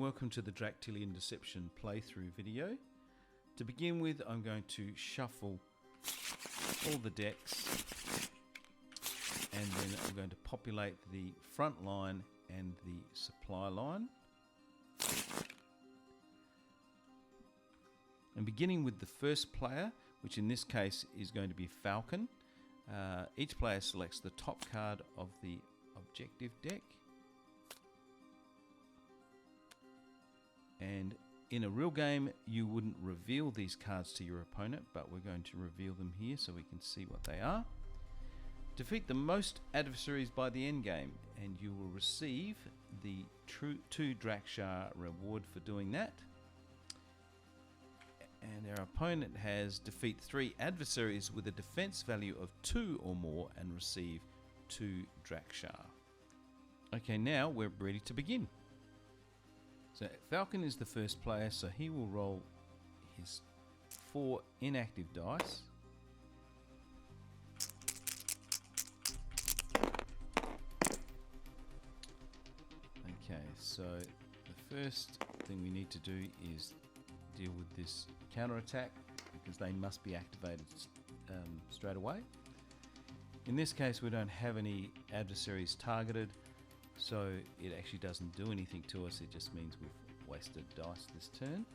welcome to the Draktilian Deception playthrough video. To begin with, I'm going to shuffle all the decks and then I'm going to populate the front line and the supply line. And beginning with the first player, which in this case is going to be Falcon, each player selects the top card of the objective deck. And in a real game, you wouldn't reveal these cards to your opponent, but we're going to reveal them here so we can see what they are. Defeat the most adversaries by the end game, and you will receive the 2 Draktilian reward for doing that. And our opponent has defeat 3 adversaries with a defense value of 2 or more and receive 2 Draktilian. Okay, now we're ready to begin. So Falcon is the first player, so he will roll his 4 inactive dice. Okay, so the first thing we need to do is deal with this counterattack because they must be activated straight away. In this case, we don't have any adversaries targeted, so it actually doesn't do anything to us. It just means we've wasted dice this turn.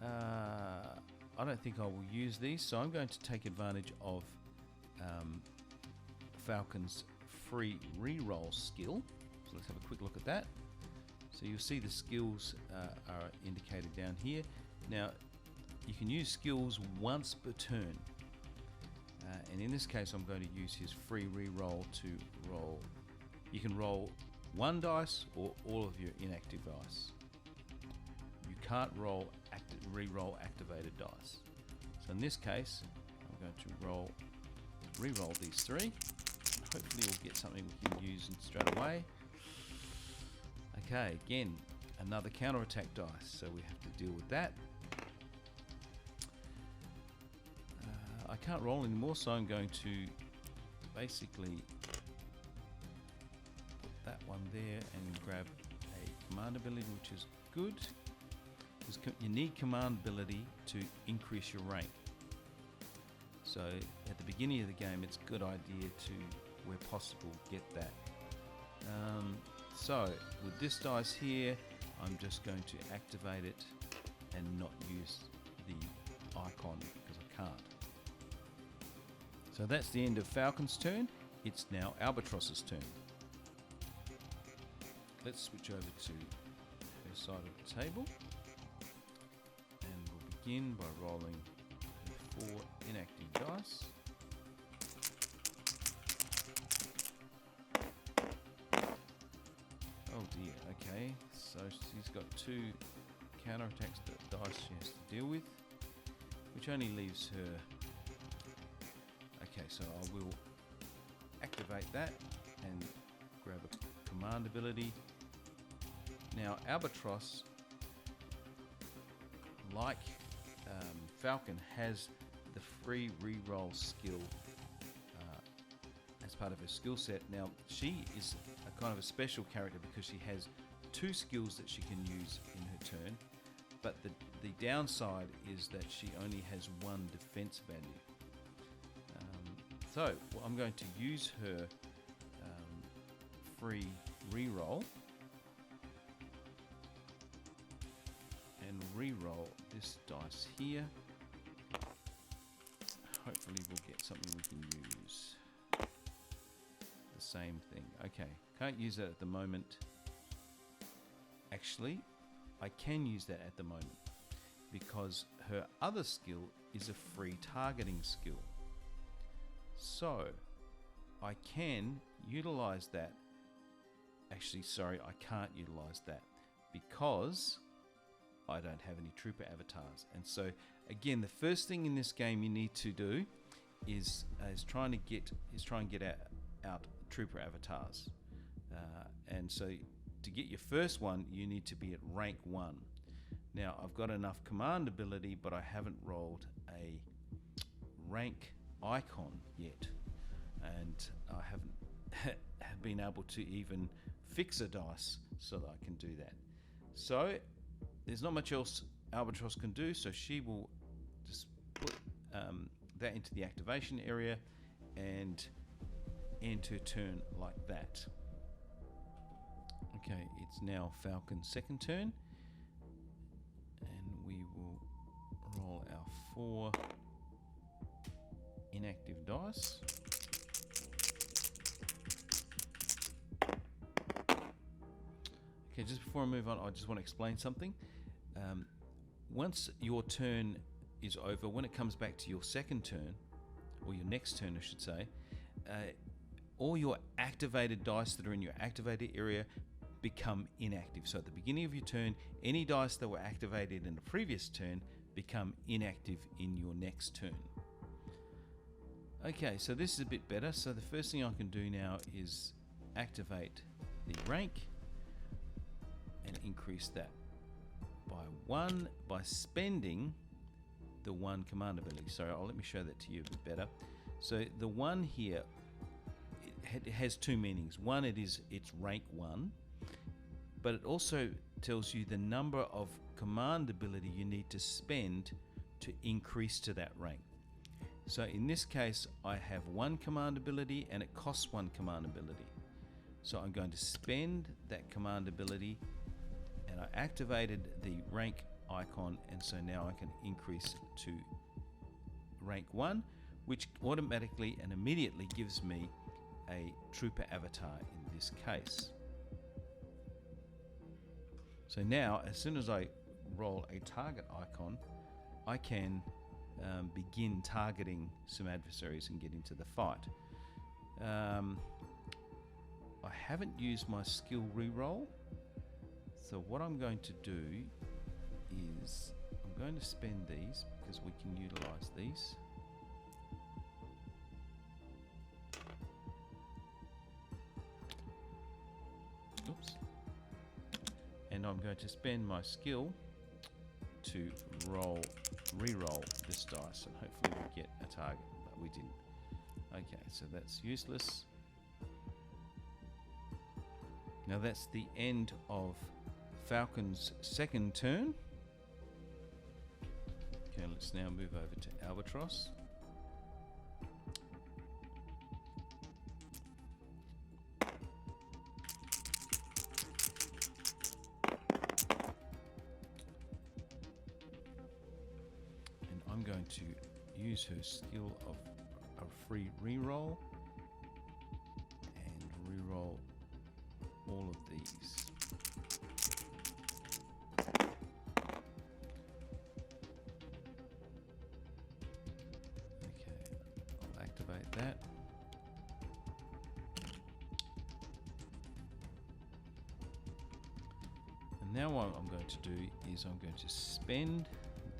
I don't think I will use these, so I'm going to take advantage of Falcon's free reroll skill. So let's have a quick look at that. So you'll see the skills are indicated down here. Now you can use skills once per turn, and in this case I'm going to use his free reroll to roll. You can roll 1 dice or all of your inactive dice. You can't re-roll activated dice. So in this case, I'm going to re-roll these 3. Hopefully we'll get something we can use straight away. Okay, again, another counterattack dice, so we have to deal with that. I can't roll anymore, so I'm going to basically that one there and grab a command ability, which is good because you need command ability to increase your rank. So at the beginning of the game, it's a good idea to, where possible, get that. So with this dice here, I'm just going to activate it and not use the icon because I can't. So that's the end of Falcon's turn. It's now Albatross's turn. Let's switch over to her side of the table, and we'll begin by rolling the 4 inactive dice. Oh dear, okay, so she's got 2 counterattacks dice she has to deal with, which only leaves her. Okay, so I will activate that and grab a command ability. Now Albatross, like Falcon, has the free reroll skill as part of her skill set. Now she is a kind of a special character because she has 2 skills that she can use in her turn, but the downside is that she only has 1 defense value. So well, I'm going to use her free reroll and reroll this dice here. Hopefully we'll get something we can use. The same thing. Okay, can't use that at the moment. Actually, I can use that at the moment because her other skill is a free targeting skill. So I can utilize that. Actually, sorry, I can't utilize that because I don't have any trooper avatars. And so again, the first thing in this game you need to do is try and get out trooper avatars. And so to get your first one, you need to be at rank 1. Now I've got enough command ability, but I haven't rolled a rank icon yet, and I haven't been able to even fix a dice so that I can do that. So there's not much else Albatross can do, so she will just put that into the activation area and end her turn like that. Okay, it's now Falcon's second turn, and we will roll our 4 inactive dice. Okay, just before I move on, I just want to explain something. Once your turn is over, when it comes back to your second turn, or your next turn I should say, all your activated dice that are in your activated area become inactive. So at the beginning of your turn, any dice that were activated in the previous turn become inactive in your next turn. Okay, so this is a bit better. So the first thing I can do now is activate the rank and increase that by 1 by spending the 1 command ability. So let me show that to you a bit better. So the 1 here, it has 2 meanings. One, it's rank 1, but it also tells you the number of command ability you need to spend to increase to that rank. So in this case, I have 1 command ability and it costs 1 command ability. So I'm going to spend that command ability, and I activated the rank icon, and so now I can increase to rank 1, which automatically and immediately gives me a trooper avatar in this case. So now, as soon as I roll a target icon, I can begin targeting some adversaries and get into the fight. I haven't used my skill reroll, so what I'm going to do is I'm going to spend these because we can utilize these. Oops. And I'm going to spend my skill to re-roll this dice, and hopefully we get a target, but we didn't. Okay, so that's useless. Now that's the end of Falcon's second turn. Okay, let's now move over to Albatross. And I'm going to use her skill of a free reroll and reroll all of these. Okay, I'll activate that. And now what I'm going to do is I'm going to spend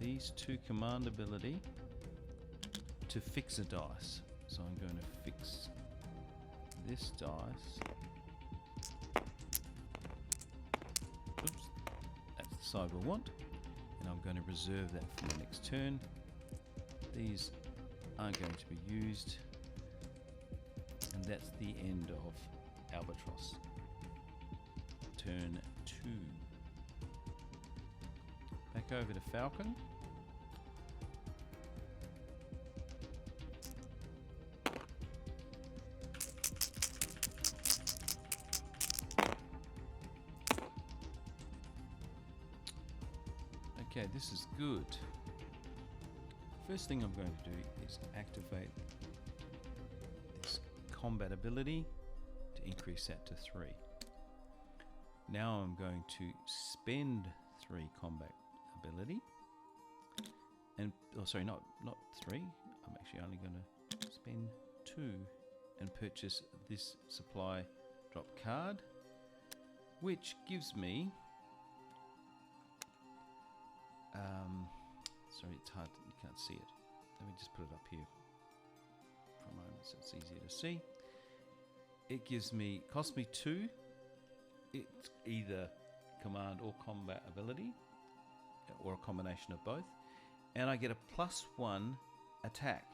these 2 command ability to fix a dice. So I'm going to fix this dice. Oops, that's the side we want, and I'm going to reserve that for my next turn. These aren't going to be used, and that's the end of Albatross. Turn 2. Back over to Falcon. Okay, this is good. First thing I'm going to do is activate this combat ability to increase that to 3. Now I'm going to spend 3 combat ability, and oh sorry, not 3. I'm actually only going to spend 2 and purchase this supply drop card, which gives me sorry, it's hard, you can't see it. Let me just put it up here for a moment so it's easier to see. It costs me 2. It's either command or combat ability, or a combination of both, and I get a +1 attack.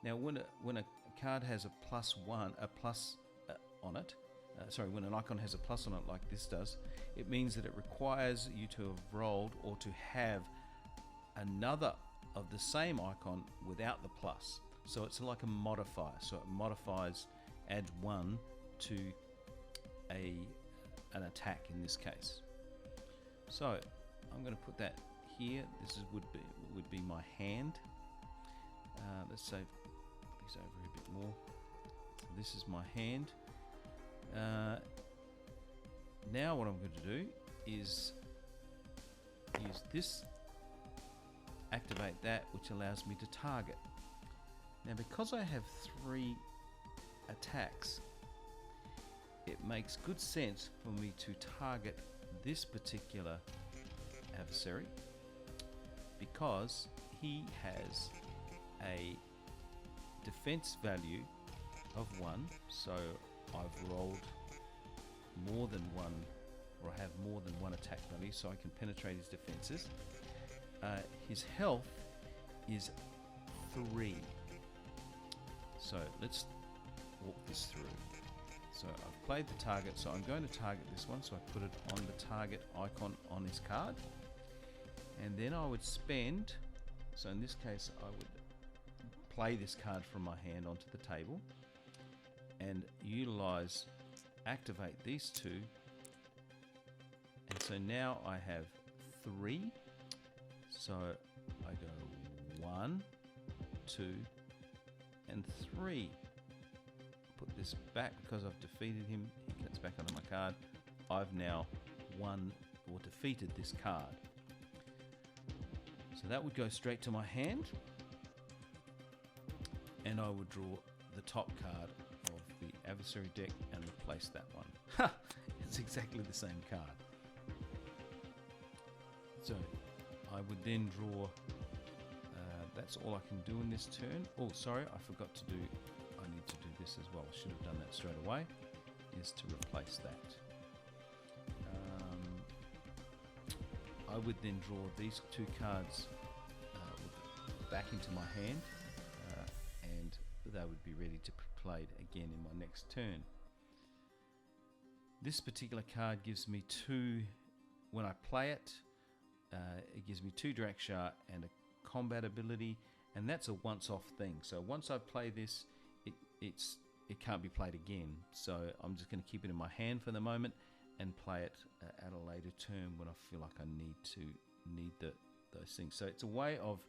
Now when a card has a +1 on it, when an icon has a plus on it like this does, it means that it requires you to have rolled or to have another of the same icon without the plus. So it's like a modifier. So it modifies, adds 1 to an attack in this case. So I'm going to put that here. This would be my hand. Let's say these over a bit more. So this is my hand. Now what I'm going to do is use this, activate that, which allows me to target. Now because I have 3 attacks, it makes good sense for me to target this particular adversary because he has a defense value of 1, so I've rolled more than 1, or I have more than 1 attack value, so I can penetrate his defenses. His health is 3. So let's walk this through. So I've played the target, so I'm going to target this one, so I put it on the target icon on his card. And then I would spend, so in this case I would play this card from my hand onto the table and utilize, activate these 2. And so now I have 3. So I go 1, 2, and 3. Put this back because I've defeated him. He gets back onto my card. I've now won or defeated this card. So that would go straight to my hand, and I would draw the top card of the adversary deck and replace that one. Ha! It's exactly the same card. So I would then draw, that's all I can do in this turn. Oh, sorry, I forgot to do, I need to do this as well. I should have done that straight away, is to replace that. I would then draw these 2 cards back into my hand, and they would be ready to be played again in my next turn. This particular card gives me 2, when I play it, it gives me 2 Draktilian and a combat ability, and that's a once-off thing. So once I play this, it can't be played again. So I'm just going to keep it in my hand for the moment and play it at a later turn when I feel like I need those things. So it's a way of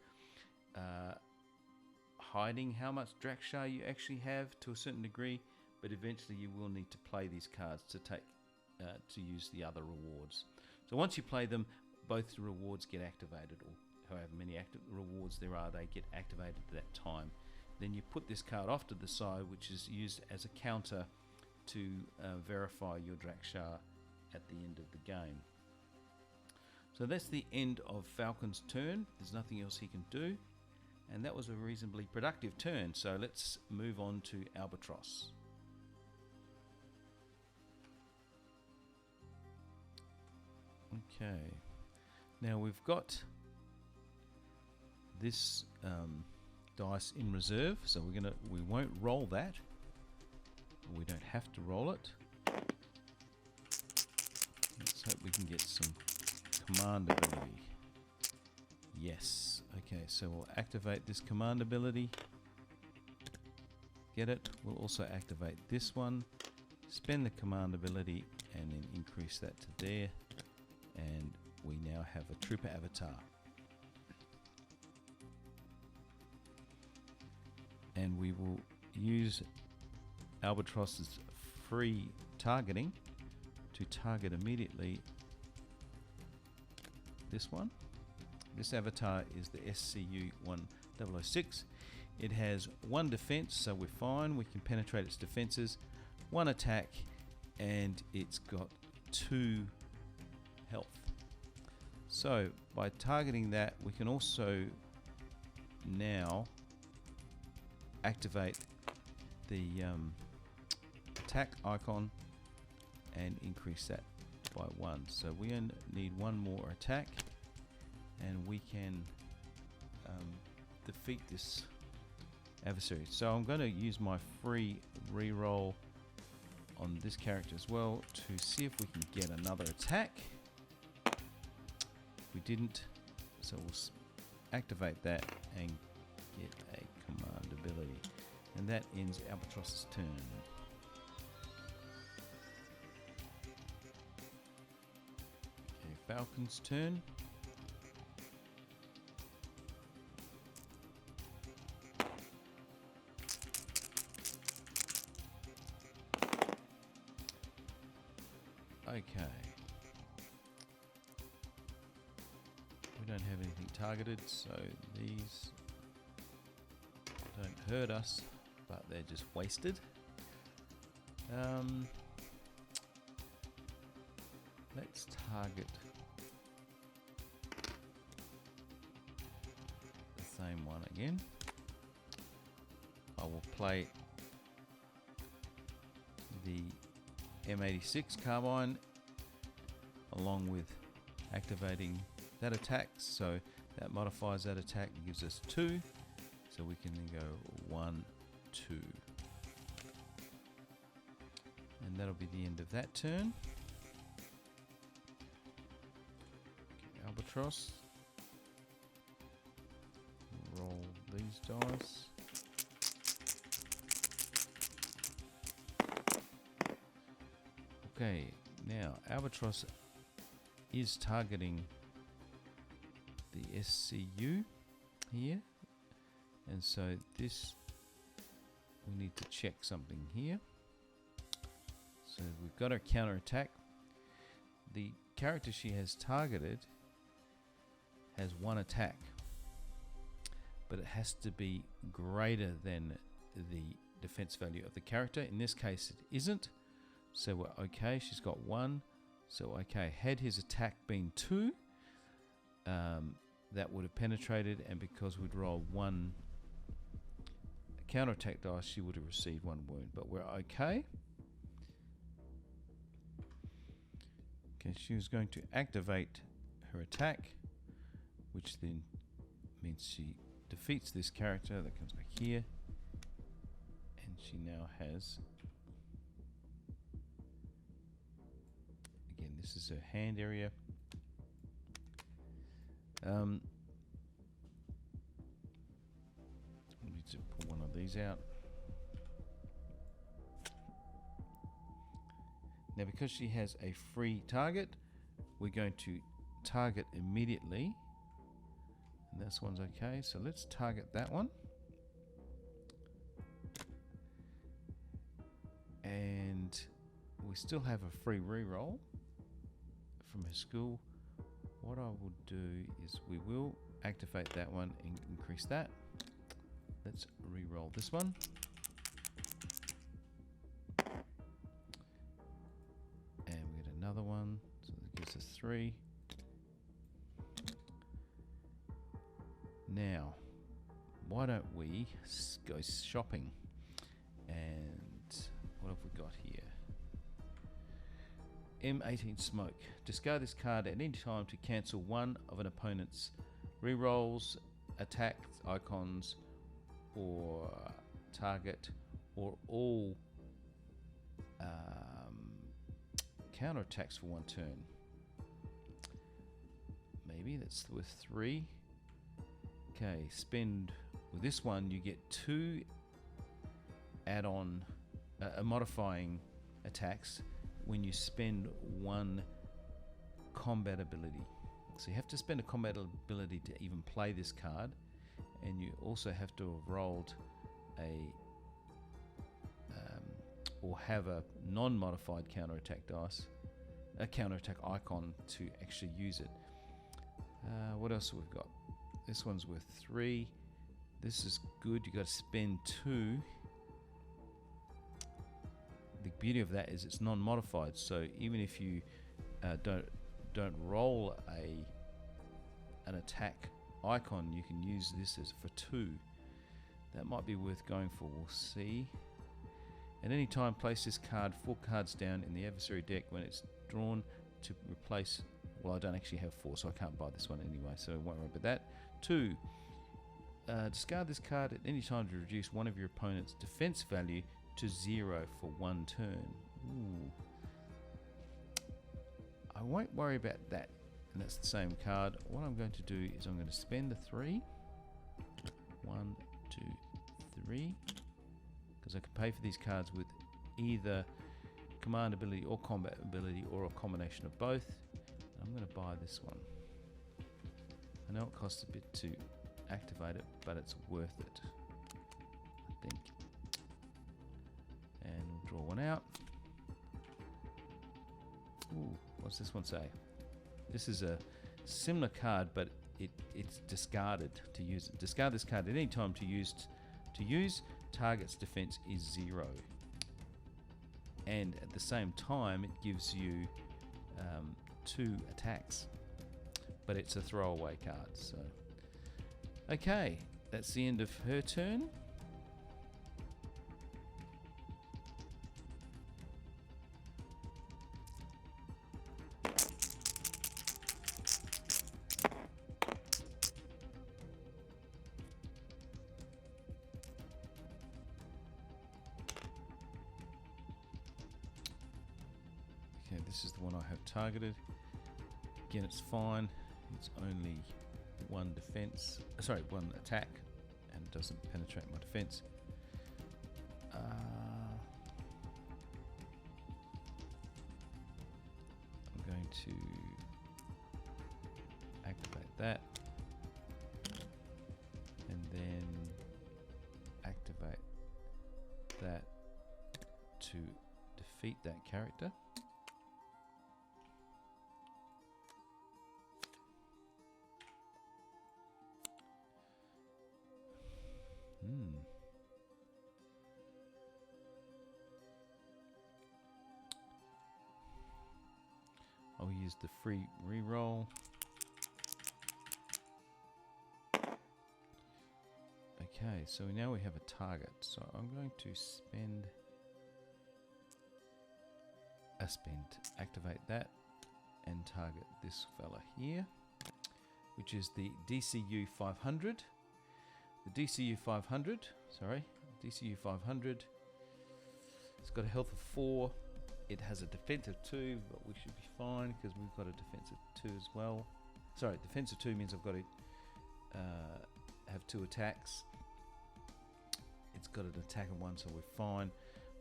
hiding how much Draktilian you actually have to a certain degree, but eventually you will need to play these cards to take to use the other rewards. So once you play them, both the rewards get activated, or however many active rewards there are, they get activated at that time. Then you put this card off to the side, which is used as a counter to verify your Draktilian at the end of the game. So that's the end of Falcon's turn. There's nothing else he can do, and that was a reasonably productive turn. So let's move on to Albatross. Okay, now we've got this dice in reserve, so we won't roll that. We don't have to roll it. Let's hope we can get some command ability. Yes. Okay, so we'll activate this command ability. Get it. We'll also activate this one, spend the command ability, and then increase that to there. And we now have a trooper avatar. And we will use Albatross's free targeting to target immediately this one. This avatar is the SCU-1006. It has 1 defense, so we're fine. We can penetrate its defenses, 1 attack, and it's got 2 health. So by targeting that, we can also now activate the attack icon and increase that by 1. So we need 1 more attack, and we can defeat this adversary. So I'm going to use my free reroll on this character as well to see if we can get another attack. We didn't, so we'll activate that and get a command ability. And that ends Albatross's turn. Okay, Falcon's turn. Okay. We don't have anything targeted, so these don't hurt us, but they're just wasted. Let's target the same one again. I will play the M86 carbine along with activating that attack, so that modifies that attack and gives us 2, so we can then go 1, 2, and that'll be the end of that turn. Okay, Albatross, roll these dice. Okay, now Albatross is targeting the SCU here, and so this, we need to check something here. So we've got our counter attack. The character she has targeted has 1 attack, but it has to be greater than the defense value of the character. In this case it isn't, so we're okay. She's got 1, so okay. Had his attack been 2, that would have penetrated, and because we'd roll 1 counterattack dice, she would have received 1 wound, but we're okay. Okay, she was going to activate her attack, which then means she defeats this character. That comes back here, and she now has, again, this is her hand area. We need to pull one of these out. Now, because she has a free target, we're going to target immediately, and this one's okay, so let's target that one. And we still have a free reroll from her school. What I will do is we will activate that one and increase that. Let's re-roll this one. And we get another one, so that gives us 3. Now, why don't we go shopping? And what have we got here? M18 Smoke. Discard this card at any time to cancel one of an opponent's rerolls, attacks, icons, or target, or all counterattacks for 1 turn. Maybe that's worth 3. Okay, spend with this one. You get 2 add-on modifying attacks when you spend 1 combat ability. So you have to spend a combat ability to even play this card, and you also have to have rolled a or have a non-modified counterattack dice, a counterattack icon to actually use it. What else have we got? This one's worth 3. This is good. You got to spend 2. The beauty of that is it's non-modified, so even if you don't roll an attack icon, you can use this as for 2. That might be worth going for. We'll see. At any time, place this card 4 cards down in the adversary deck when it's drawn to replace. Well, I don't actually have 4, so I can't buy this one anyway, so I won't worry about that. 2. Discard this card at any time to reduce one of your opponent's defense value to 0 for 1 turn. Ooh. I won't worry about that. And that's the same card. What I'm going to do is I'm going to spend the 3. 1, 2, 3. Because I can pay for these cards with either command ability or combat ability or a combination of both. I'm going to buy this one. I know it costs a bit to activate it, but it's worth it, I think. And we'll draw one out. Ooh, what's this one say? This is a similar card, but it's discarded to use it. Discard this card at any time to use. Target's defense is 0. And at the same time, it gives you 2 attacks. But it's a throwaway card, so... Okay, that's the end of her turn. Okay, this is the one I have targeted. Again, it's fine. It's only 1 defense. Sorry, 1 attack, and it doesn't penetrate my defense. I'm going to activate that, and then activate that to defeat that character. I'll use the free reroll. Okay, so now we have a target. So I'm going to activate that, and target this fella here, which is the DCU 500. The DCU 500, DCU 500. It's got a health of 4. It has a defense of 2, but we should be fine because we've got a defense of 2 as well. Sorry, defense of 2 means I've got to have 2 attacks. It's got an attack of 1, so we're fine.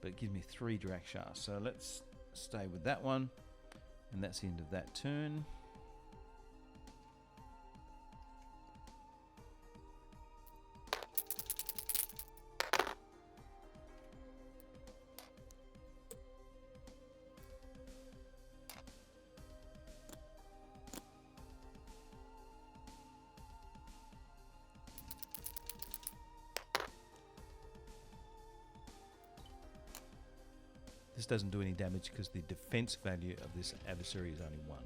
But it gives me 3 Drakshas. So let's stay with that one. And that's the end of that turn. This doesn't do any damage because the defense value of this adversary is only 1.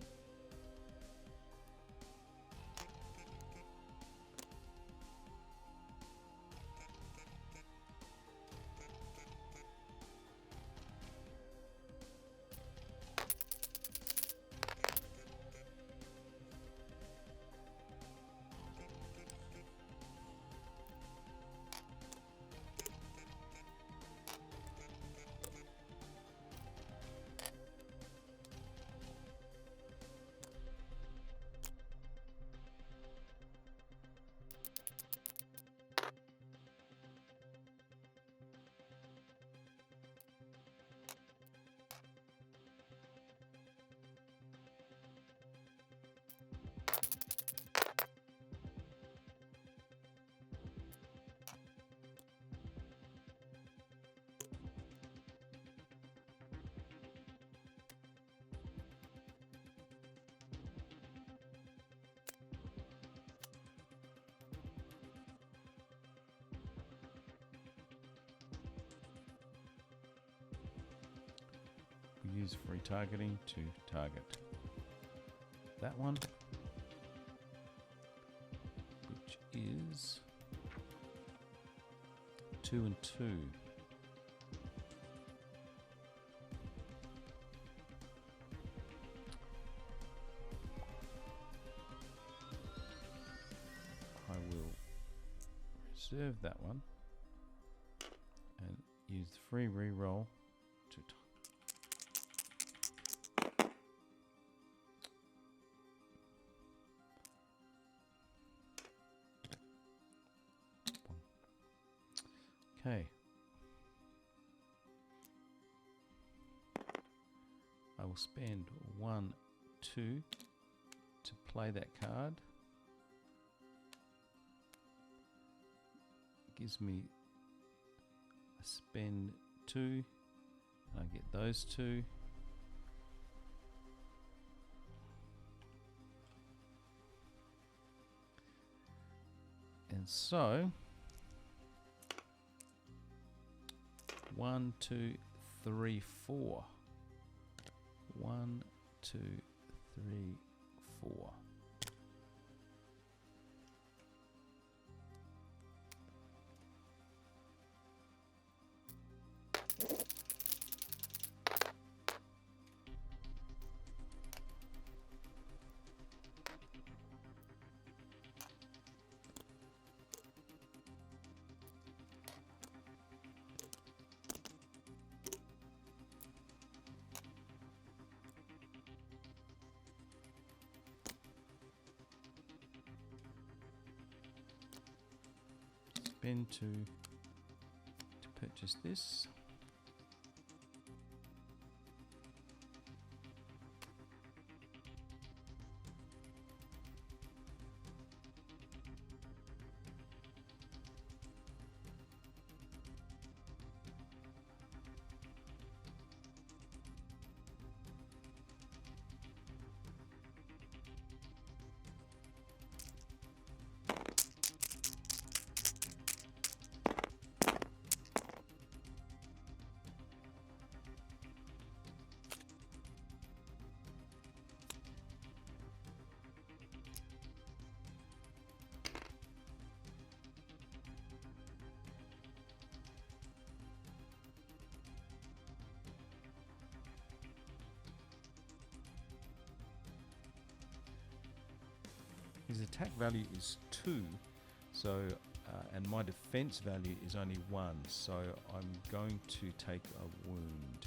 Use free targeting to target that one, which is 2 and 2. I will reserve that one and use the free reroll to Okay. I will spend 1, 2 to play that card. Gives me a spend 2. I get those 2. And so 1, 2, 3, 4. 1, 2, 3, 4. Spend 2 to purchase this. His attack value is 2, so and my defense value is only 1, so I'm going to take a wound.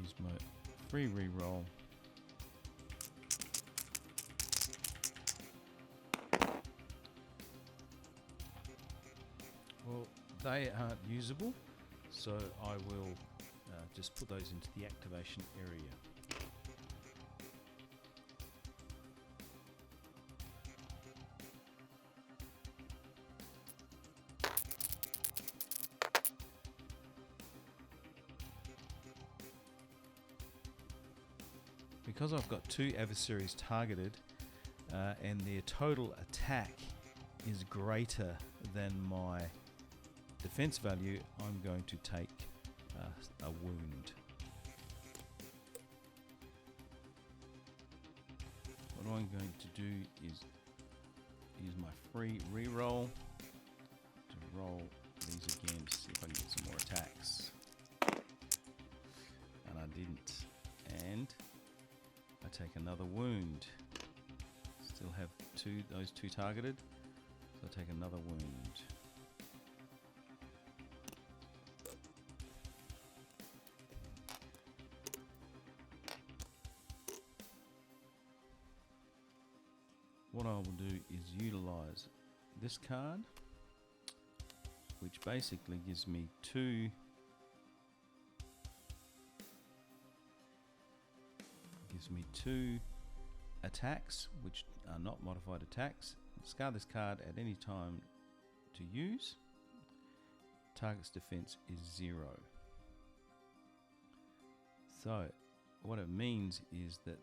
Use my free reroll. Well, they aren't usable, so I will just put those into the activation area. Because I've got 2 adversaries targeted and their total attack is greater than my defense value, I'm going to take a wound. What I'm going to do is use my free reroll to roll these again to see if I can get some more attacks. And I didn't. And I take another wound. Still have those two targeted, so I take another wound. What I will do is utilize this card, which basically gives me two attacks, which are not modified attacks. Discard this card at any time to use. Target's defense is 0. So what it means is that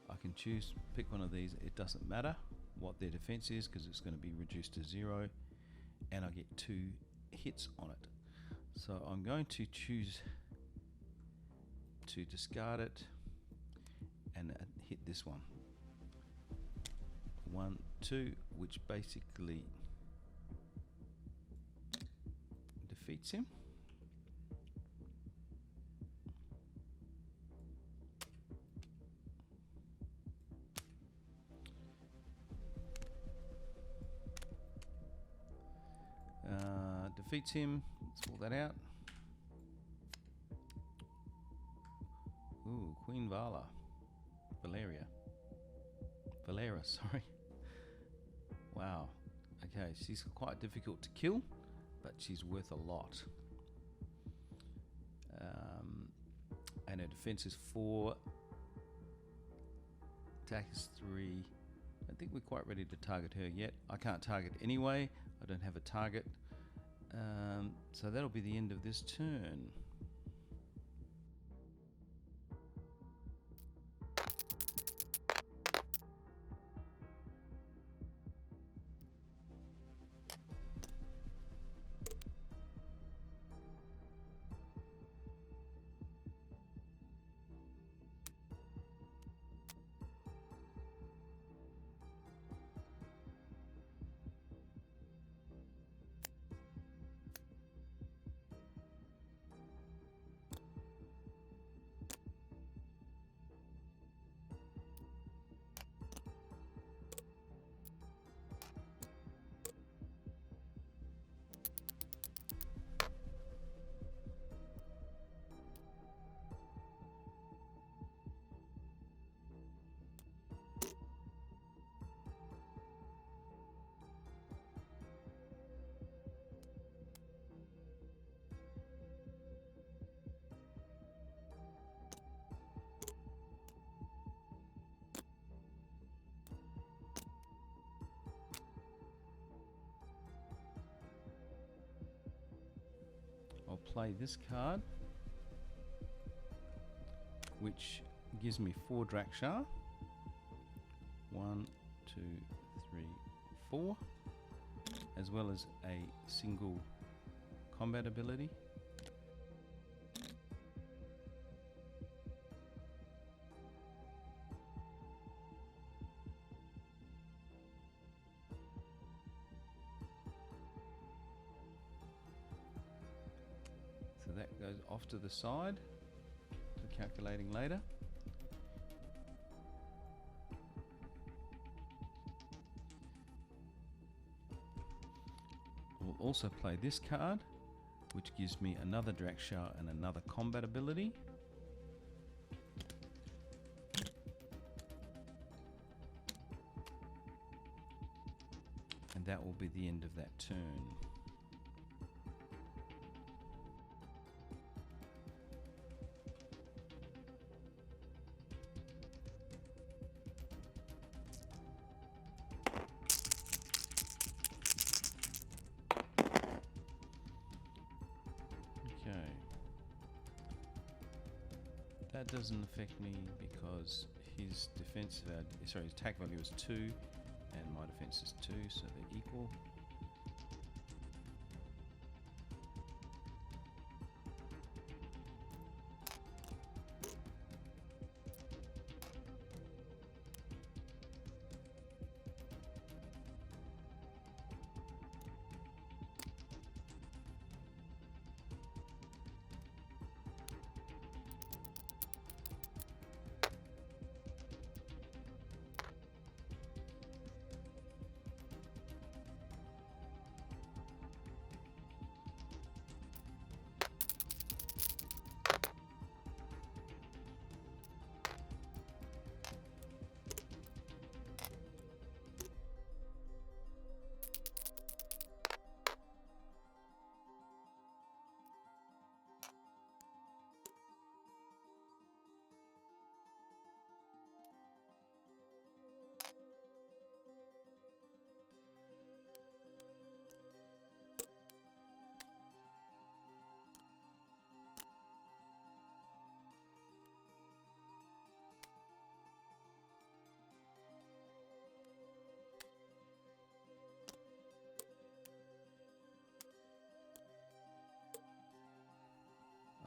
I can pick one of these. It doesn't matter what their defense is because it's going to be reduced to 0, and I get 2 hits on it. So I'm going to choose to discard it and hit this one. 1, 2, which basically defeats him. Defeats him. Let's pull that out. Ooh, Queen Valera, sorry. Wow. Okay, she's quite difficult to kill, but she's worth a lot. And her defense is 4, attack is 3. I think we're quite ready to target her yet. I can't target anyway. I don't have a target. So that'll be the end of this turn. I'll play this card, which gives me 4 Draktilian. 1, 2, 3, 4, as well as a single combat ability. So that goes off to the side for calculating later. We'll also play this card, which gives me another Draktilian and another combat ability. And that will be the end of that turn. That doesn't affect me because his defense value, sorry, his attack value is 2 and my defense is 2, so they're equal.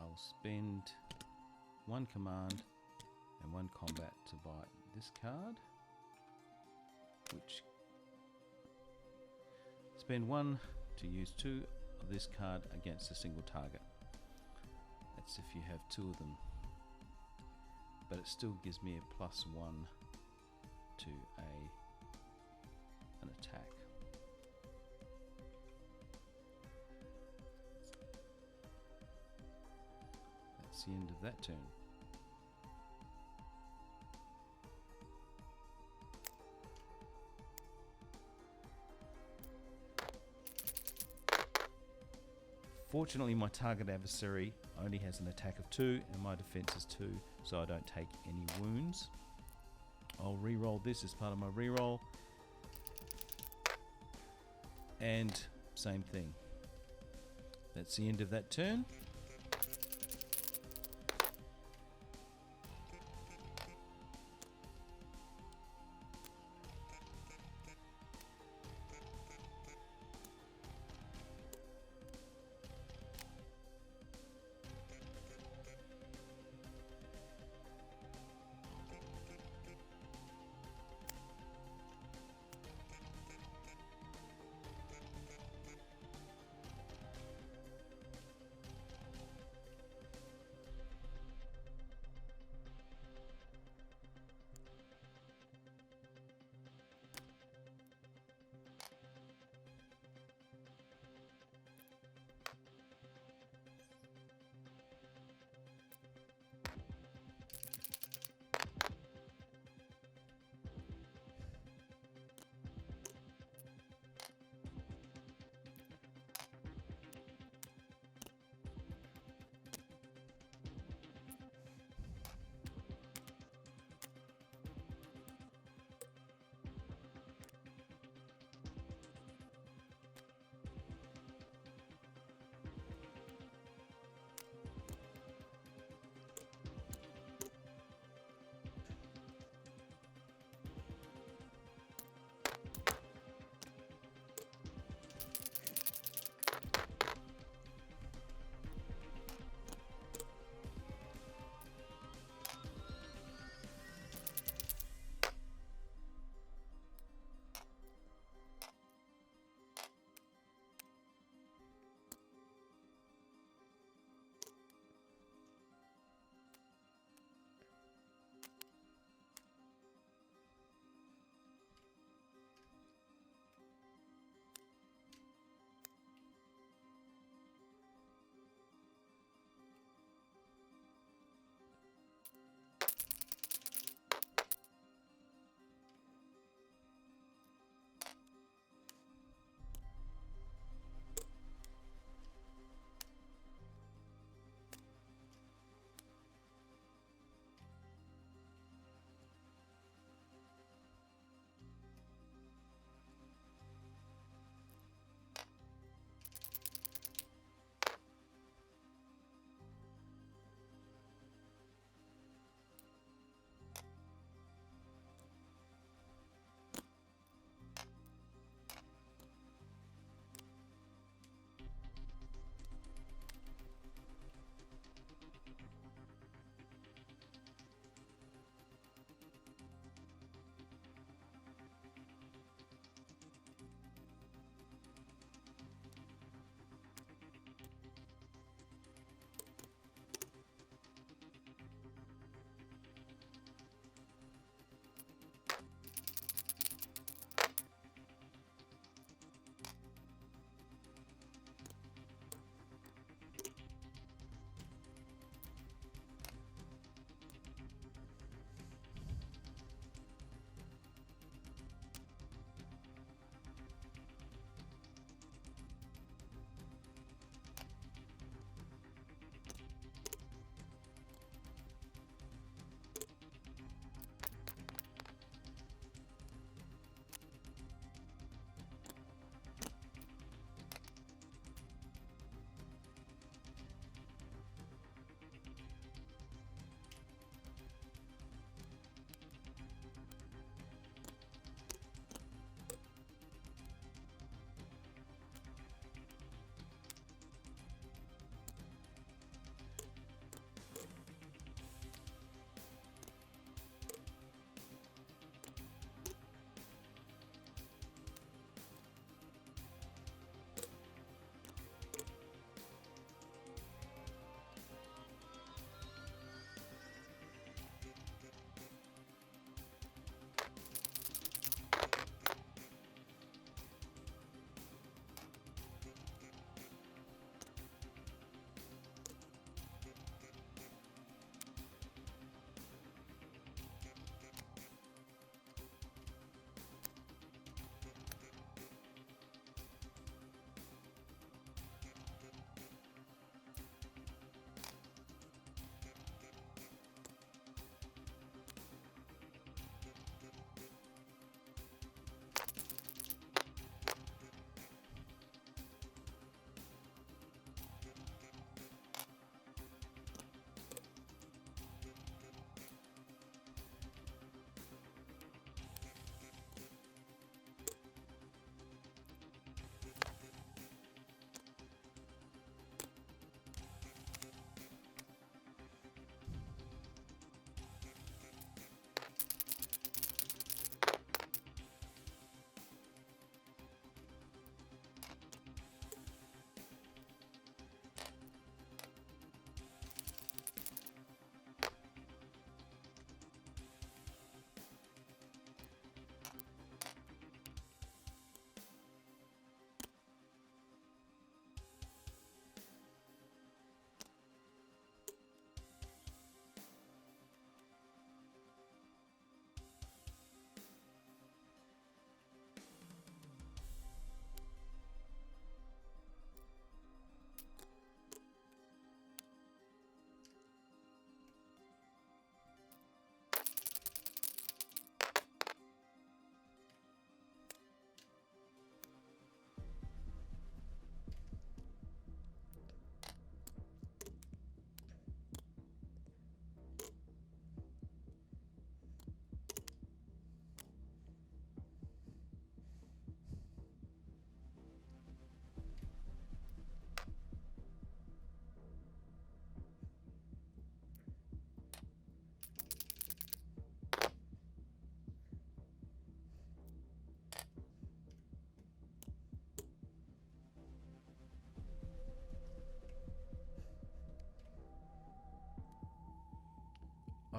I'll spend 1 command and 1 combat to buy this card, which spend 1 to use 2 of this card against a single target. That's if you have 2 of them, but it still gives me a +1 to an attack. That's the end of that turn. Fortunately, my target adversary only has an attack of 2 and my defense is 2, so I don't take any wounds. I'll re-roll this as part of my re-roll. And same thing. That's the end of that turn.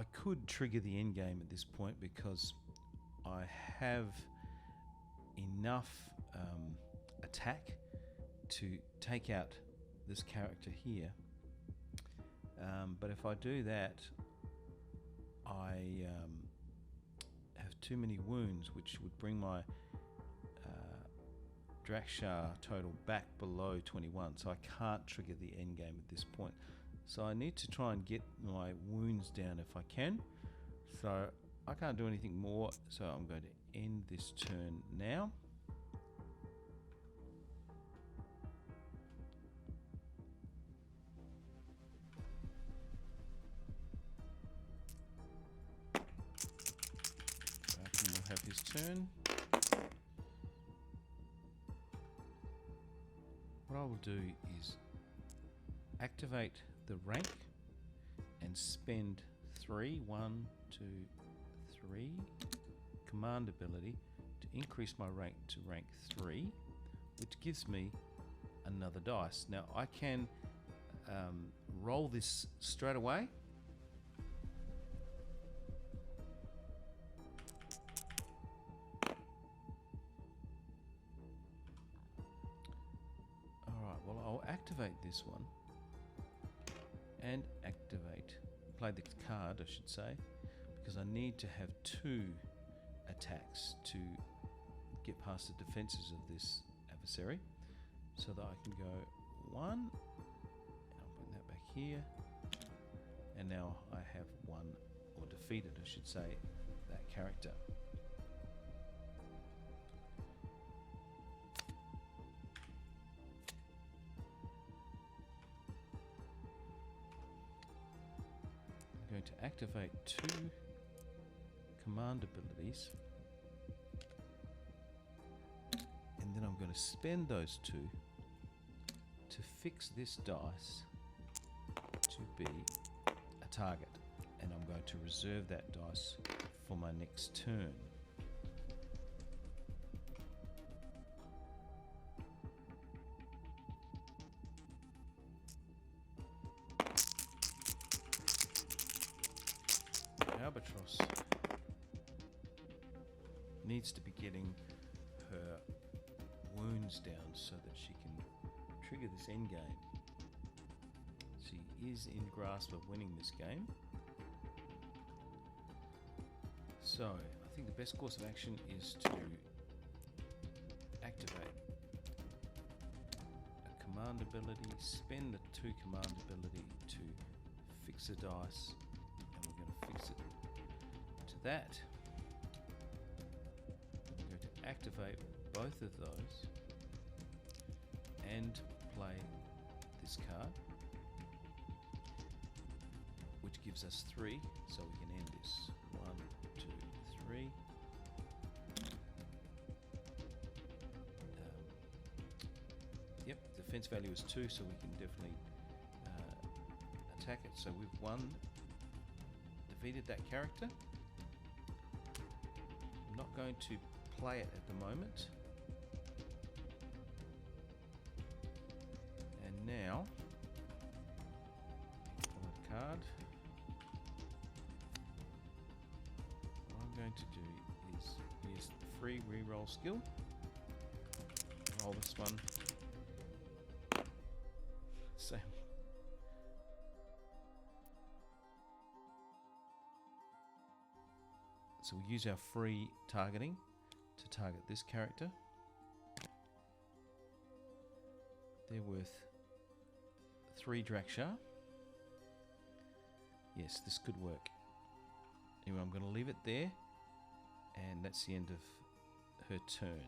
I could trigger the end game at this point because I have enough attack to take out this character here. But if I do that, I have too many wounds, which would bring my Draktilian total back below 21, so I can't trigger the end game at this point. So I need to try and get my wounds down if I can. So I can't do anything more, so I'm going to end this turn now. Draken will have his turn. What I will do is activate the rank and spend 3 command ability to increase my rank to rank 3, which gives me another dice. Now I can roll this straight away. Alright, well I'll activate this one and play the card I should say, because I need to have 2 attacks to get past the defenses of this adversary, so that I can go 1, and I'll bring that back here, and now I have 1, or defeated I should say, that character. I'm going to activate 2 command abilities, and then I'm going to spend those 2 to fix this dice to be a target, and I'm going to reserve that dice for my next turn. Albatross needs to be getting her wounds down so that she can trigger this end game. She is in grasp of winning this game. So I think the best course of action is to activate a command ability, spend the 2 command ability to fix a dice, and we're going to fix it to that. I'm going to activate both of those and play this card, which gives us 3, so we can end this. 1, 2, 3. Yep, defense value is 2, so we can definitely attack it. So we've defeated that character. I'm not going to play it at the moment. And now, pull a card. What I'm going to do is use the free reroll skill. Roll this one. So we use our free targeting to target this character. They're worth 3 Draktilian. Yes, this could work. Anyway, I'm going to leave it there, and that's the end of her turn.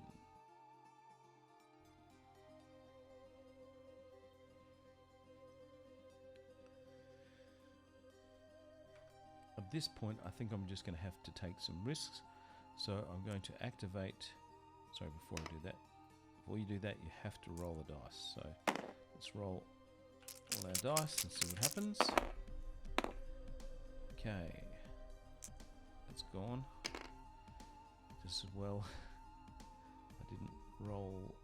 At this point, I think I'm just going to have to take some risks. So I'm going to activate, sorry, before I do that, before you do that, you have to roll the dice. So let's roll all our dice and see what happens. Okay, that's gone. Just as well, I didn't roll.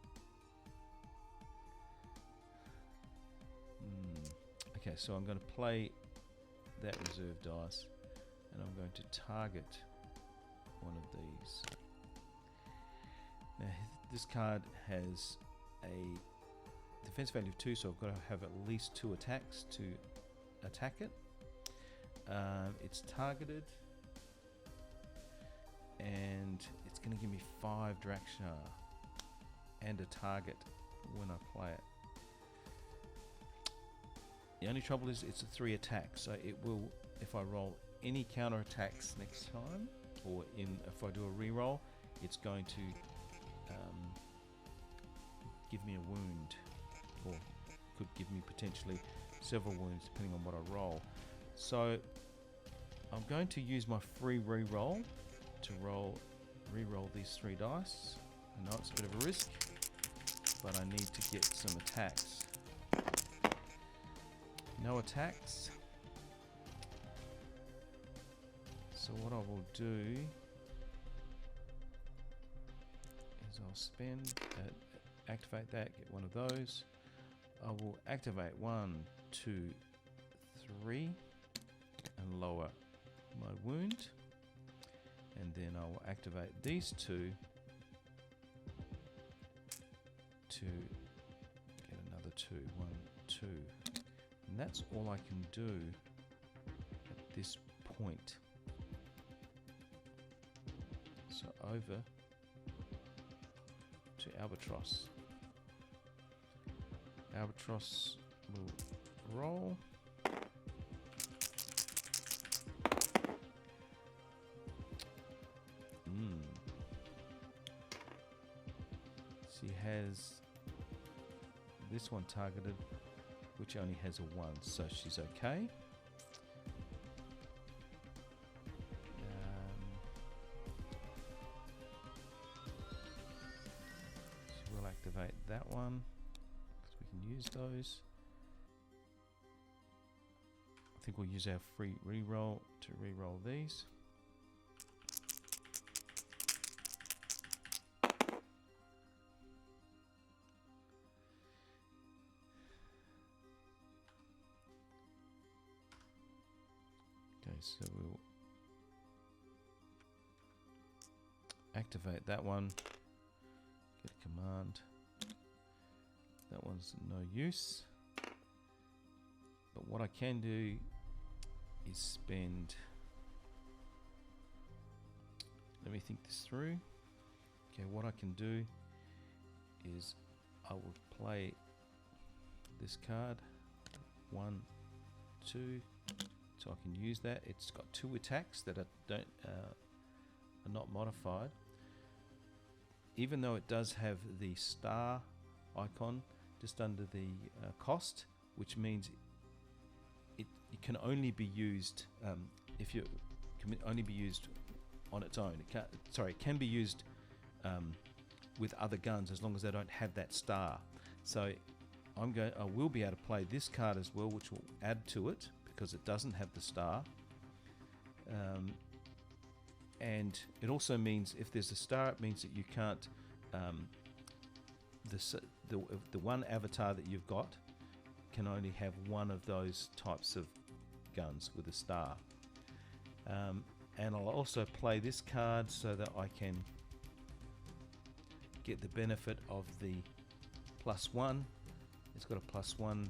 Okay, so I'm going to play that reserve dice and I'm going to target one of these. Now this card has a defense value of 2, so I've got to have at least 2 attacks to attack it. It's targeted, and it's going to give me 5 Draktilian and a target when I play it. The only trouble is it's a 3 attack, so it will, if I roll any counter attacks next time, or if I do a reroll, it's going to give me a wound, or could give me potentially several wounds depending on what I roll. So I'm going to use my free reroll to reroll these 3 dice. I know it's a bit of a risk, but I need to get some attacks. No attacks. So what I will do is I'll spend, activate that, get one of those. I will activate 1, 2, 3 and lower my wound, and then I will activate these 2 to get another 2. 1, 2, and that's all I can do at this point. So over to Albatross. Albatross will roll. She has this one targeted, which only has a 1, so she's okay. So we'll activate that one because we can use those. I think we'll use our free reroll to reroll these. So we'll activate that one, get a command. That one's no use. But what I can do is spend, let me think this through. Okay, what I can do is I will play this card, 1, 2, so I can use that. It's got 2 attacks that are not modified. Even though it does have the star icon just under the cost, which means it can only be used only be used on its own. It can be used with other guns as long as they don't have that star. So I will be able to play this card as well, which will add to it because it doesn't have the star. And it also means if there's a star, it means that you can't, the one avatar that you've got can only have one of those types of guns with a star. And I'll also play this card so that I can get the benefit of the +1. It's got a +1,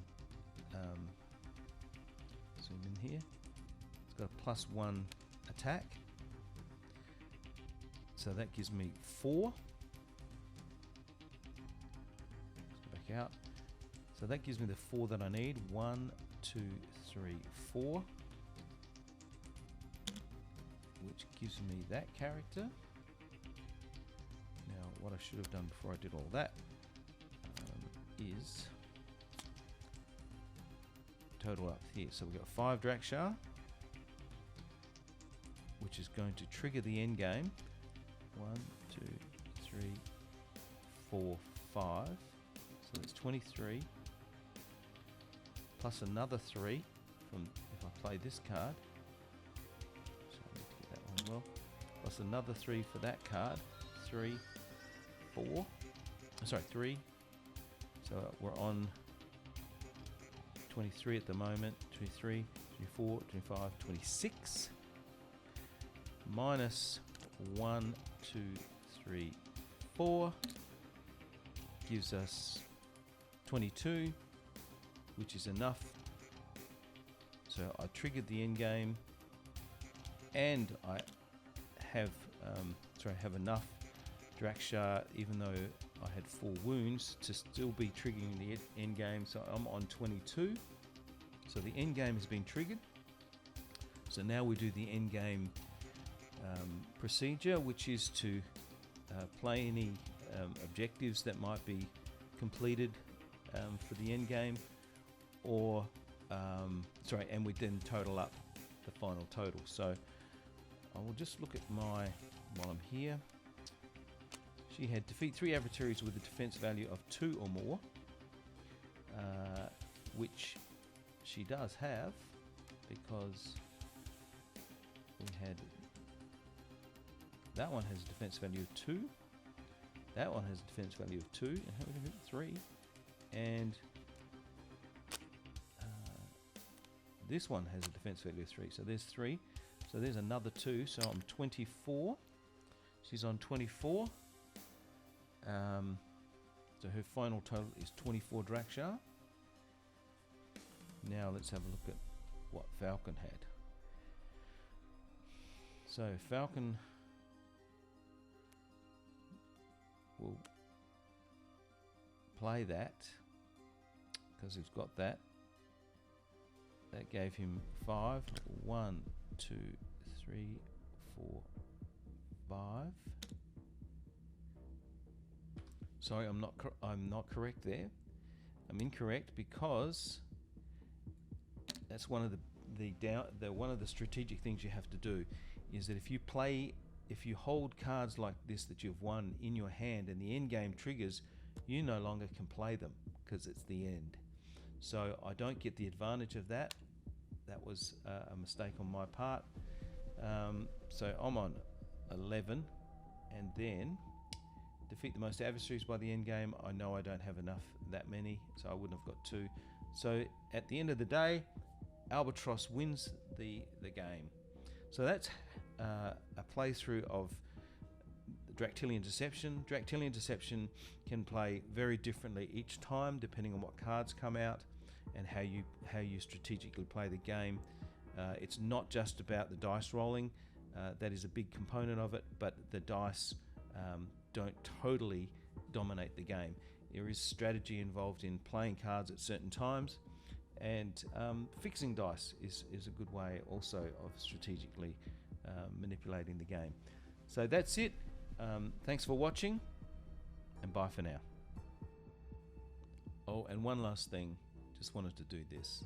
zoom in here, it's got a +1 attack. So that gives me 4. Let's go back out. So that gives me the 4 that I need. 1, 2, 3, 4. Which gives me that character. Now what I should have done before I did all that is total up here. So we've got 5 Draktilian, which is going to trigger the end game. 1, 2, 3, 4, 5. So that's 23. Plus another 3 from if I play this card. So I need to get that one well. Plus another 3 for that card. 3, 4. Sorry, 3. So we're on 23 at the moment. 23, 24, 25, 26. minus 1, 2, 3, 4 gives us 22, which is enough. So I triggered the end game, and I have have enough Draksha, even though I had 4 wounds, to still be triggering the end game. So I'm on 22. So the end game has been triggered. So now we do the end game procedure, which is to play any objectives that might be completed for the end game, or and we then total up the final total. So I will just look at while I'm here. She had defeat 3 adversaries with a defense value of 2 or more, which she does have, because we had that one has a defense value of 2, that one has a defense value of 2, and 3, and this one has a defense value of 3. So there's 3. So there's another 2. So I'm 24. She's on 24. So her final total is 24 Draksha. Now let's have a look at what Falcon had. So Falcon will play that because he's got that. That gave him 5. 1, 2, 3, 4, 5. Sorry, I'm not correct there. I'm incorrect, because that's one of the strategic things you have to do, is that if you hold cards like this that you've won in your hand and the end game triggers, you no longer can play them because it's the end. So I don't get the advantage of that. That was a mistake on my part. So I'm on 11, and then defeat the most adversaries by the end game. I know I don't have that many, so I wouldn't have got 2. So at the end of the day, Albatross wins the game. So that's a playthrough of Draktilian Deception. Draktilian Deception can play very differently each time, depending on what cards come out and how you strategically play the game. It's not just about the dice rolling. That is a big component of it, but the dice don't totally dominate the game. There is strategy involved in playing cards at certain times, and fixing dice is a good way also of strategically manipulating the game. So that's it. Thanks for watching, and bye for now. Oh, and one last thing, just wanted to do this.